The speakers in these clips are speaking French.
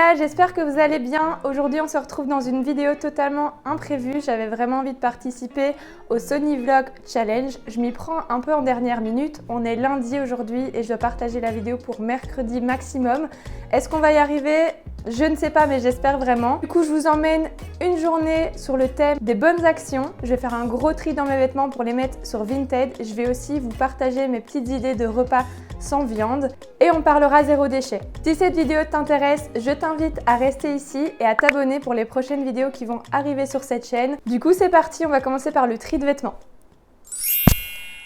gars, j'espère que vous allez bien. Aujourd'hui on se retrouve dans une vidéo totalement imprévue. J'avais vraiment envie de participer au Sony Vlog Challenge. Je m'y prends un peu en dernière minute. On est lundi aujourd'hui et je dois partager la vidéo pour mercredi maximum. Est-ce qu'on va y arriver? Je ne sais pas, mais j'espère vraiment. Du coup, je vous emmène une journée sur le thème des bonnes actions. Je vais faire un gros tri dans mes vêtements pour les mettre sur Vinted. Je vais aussi vous partager mes petites idées de repas sans viande et on parlera zéro déchet. Si cette vidéo t'intéresse, je t'invite à rester ici et à t'abonner pour les prochaines vidéos qui vont arriver sur cette chaîne. Du coup, c'est parti, on va commencer par le tri de vêtements.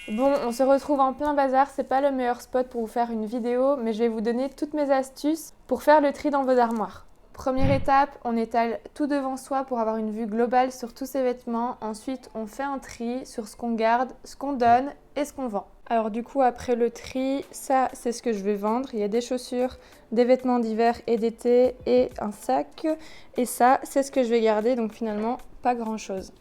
Bon, on se retrouve en plein bazar, c'est pas le meilleur spot pour vous faire une vidéo, mais je vais vous donner toutes mes astuces pour faire le tri dans vos armoires. Première étape, on étale tout devant soi pour avoir une vue globale sur tous ses vêtements. Ensuite, on fait un tri sur ce qu'on garde, ce qu'on donne et ce qu'on vend. Alors du coup, après le tri, ça c'est ce que je vais vendre. Il y a des chaussures, des vêtements d'hiver et d'été et un sac. Et ça, c'est ce que je vais garder, donc finalement, pas grand-chose.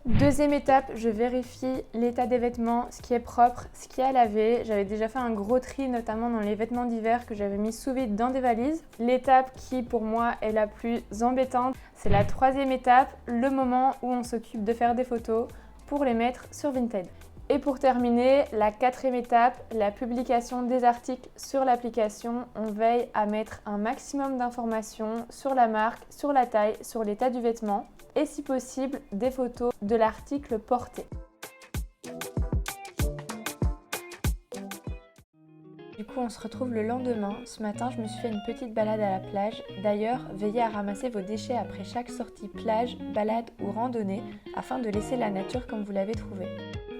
Deuxième étape, je vérifie l'état des vêtements, ce qui est propre, ce qui est à laver. J'avais déjà fait un gros tri, notamment dans les vêtements d'hiver que j'avais mis sous vide dans des valises. L'étape qui, pour moi, est la plus embêtante, c'est la troisième étape, le moment où on s'occupe de faire des photos pour les mettre sur Vinted. Et pour terminer, la quatrième étape, la publication des articles sur l'application. On veille à mettre un maximum d'informations sur la marque, sur la taille, sur l'état du vêtement et si possible des photos de l'article porté. Du coup, on se retrouve le lendemain. Ce matin, je me suis fait une petite balade à la plage. D'ailleurs, veillez à ramasser vos déchets après chaque sortie plage, balade ou randonnée afin de laisser la nature comme vous l'avez trouvée.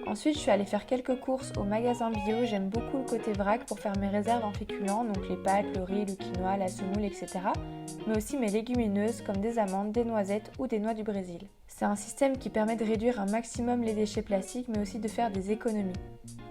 Ensuite, je suis allée faire quelques courses au magasin bio. J'aime beaucoup le côté vrac pour faire mes réserves en féculents, donc les pâtes, le riz, le quinoa, la semoule, etc. Mais aussi mes légumineuses comme des amandes, des noisettes ou des noix du Brésil. C'est un système qui permet de réduire un maximum les déchets plastiques, mais aussi de faire des économies.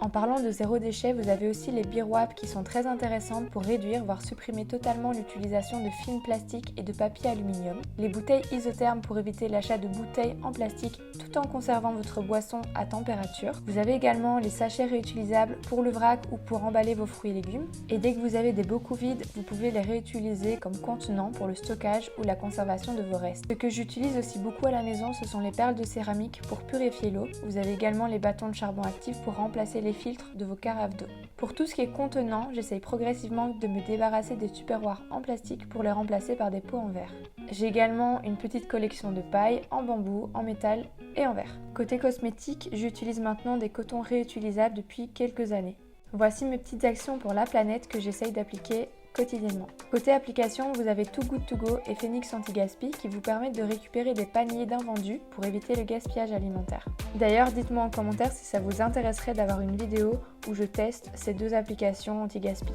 En parlant de zéro déchet, vous avez aussi les birwap qui sont très intéressantes pour réduire, voire supprimer totalement l'utilisation de films plastiques et de papier aluminium. Les bouteilles isothermes pour éviter l'achat de bouteilles en plastique tout en conservant votre boisson à température. Vous avez également les sachets réutilisables pour le vrac ou pour emballer vos fruits et légumes. Et dès que vous avez des bocaux vides, vous pouvez les réutiliser comme contenants pour le stockage ou la conservation de vos restes. Ce que j'utilise aussi beaucoup à la maison, ce sont les perles de céramique pour purifier l'eau. Vous avez également les bâtons de charbon actif pour remplacer les filtres de vos carafes d'eau. Pour tout ce qui est contenant, j'essaye progressivement de me débarrasser des tupperwares en plastique pour les remplacer par des pots en verre. J'ai également une petite collection de pailles en bambou, en métal et en verre. Côté cosmétique, j'utilise maintenant des cotons réutilisables depuis quelques années. Voici mes petites actions pour la planète que j'essaye d'appliquer quotidiennement. Côté application, vous avez Too Good To Go et Phoenix Anti-Gaspi qui vous permettent de récupérer des paniers d'invendus pour éviter le gaspillage alimentaire. D'ailleurs, dites-moi en commentaire si ça vous intéresserait d'avoir une vidéo où je teste ces deux applications anti-gaspi.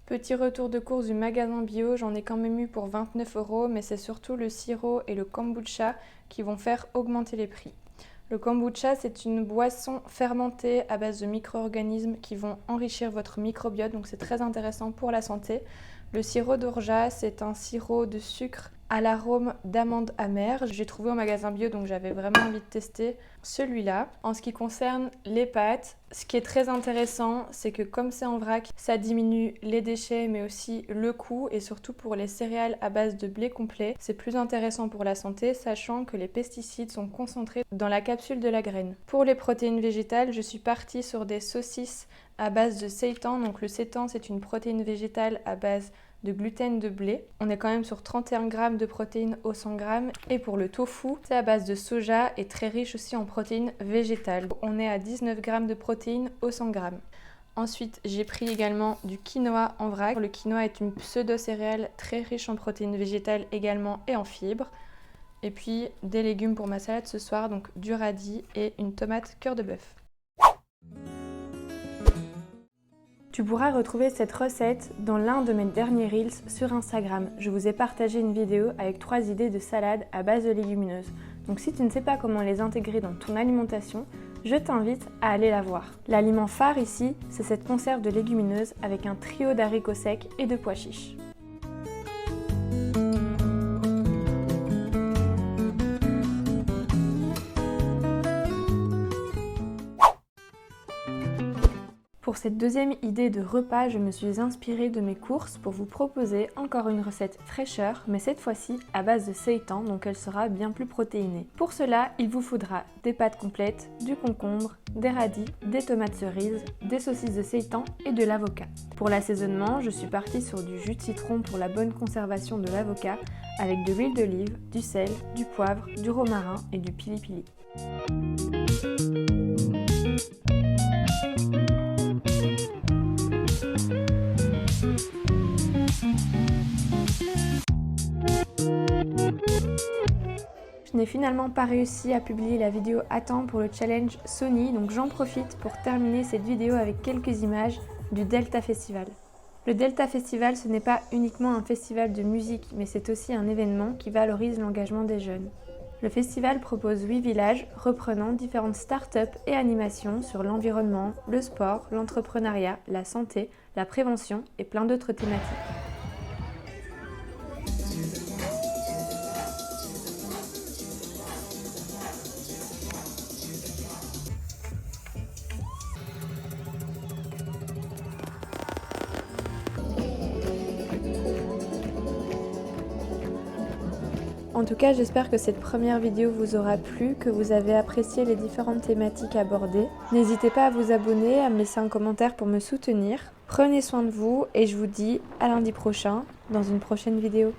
Petit retour de course du magasin bio, j'en ai quand même eu pour 29 €, mais c'est surtout le sirop et le kombucha qui vont faire augmenter les prix. Le kombucha, c'est une boisson fermentée à base de micro-organismes qui vont enrichir votre microbiote, donc c'est très intéressant pour la santé. Le sirop d'orgeat, c'est un sirop de sucre à l'arôme d'amande amère. J'ai trouvé au magasin bio, donc j'avais vraiment envie de tester celui-là. En ce qui concerne les pâtes, ce qui est très intéressant, c'est que comme c'est en vrac, ça diminue les déchets, mais aussi le coût. Et surtout pour les céréales à base de blé complet, c'est plus intéressant pour la santé, sachant que les pesticides sont concentrés dans la capsule de la graine. Pour les protéines végétales, je suis partie sur des saucisses à base de seitan. Donc le seitan, c'est une protéine végétale à base de gluten de blé. On est quand même sur 31 g de protéines au 100 g. Et pour le tofu, c'est à base de soja et très riche aussi en protéines végétales. On est à 19 g de protéines au 100 g. Ensuite, j'ai pris également du quinoa en vrac. Le quinoa est une pseudo-céréale très riche en protéines végétales également et en fibres. Et puis des légumes pour ma salade ce soir, donc du radis et une tomate cœur de bœuf. Tu pourras retrouver cette recette dans l'un de mes derniers Reels sur Instagram. Je vous ai partagé une vidéo avec 3 idées de salade à base de légumineuses. Donc si tu ne sais pas comment les intégrer dans ton alimentation, je t'invite à aller la voir. L'aliment phare ici, c'est cette conserve de légumineuses avec un trio d'haricots secs et de pois chiches. Pour Pour cette deuxième idée de repas, je me suis inspirée de mes courses pour vous proposer encore une recette fraîcheur, mais cette fois-ci à base de seitan, donc elle sera bien plus protéinée. Pour cela, il vous faudra des pâtes complètes, du concombre, des radis, des tomates cerises, des saucisses de seitan et de l'avocat. Pour l'assaisonnement, je suis partie sur du jus de citron pour la bonne conservation de l'avocat, avec de l'huile d'olive, du sel, du poivre, du romarin et du pili-pili. Je n'ai finalement pas réussi à publier la vidéo à temps pour le challenge Sony, donc j'en profite pour terminer cette vidéo avec quelques images du Delta Festival. Le Delta Festival, ce n'est pas uniquement un festival de musique, mais c'est aussi un événement qui valorise l'engagement des jeunes. Le festival propose 8 villages reprenant différentes startups et animations sur l'environnement, le sport, l'entrepreneuriat, la santé, la prévention et plein d'autres thématiques. En tout cas, j'espère que cette première vidéo vous aura plu, que vous avez apprécié les différentes thématiques abordées. N'hésitez pas à vous abonner, à me laisser un commentaire pour me soutenir. Prenez soin de vous et je vous dis à lundi prochain dans une prochaine vidéo.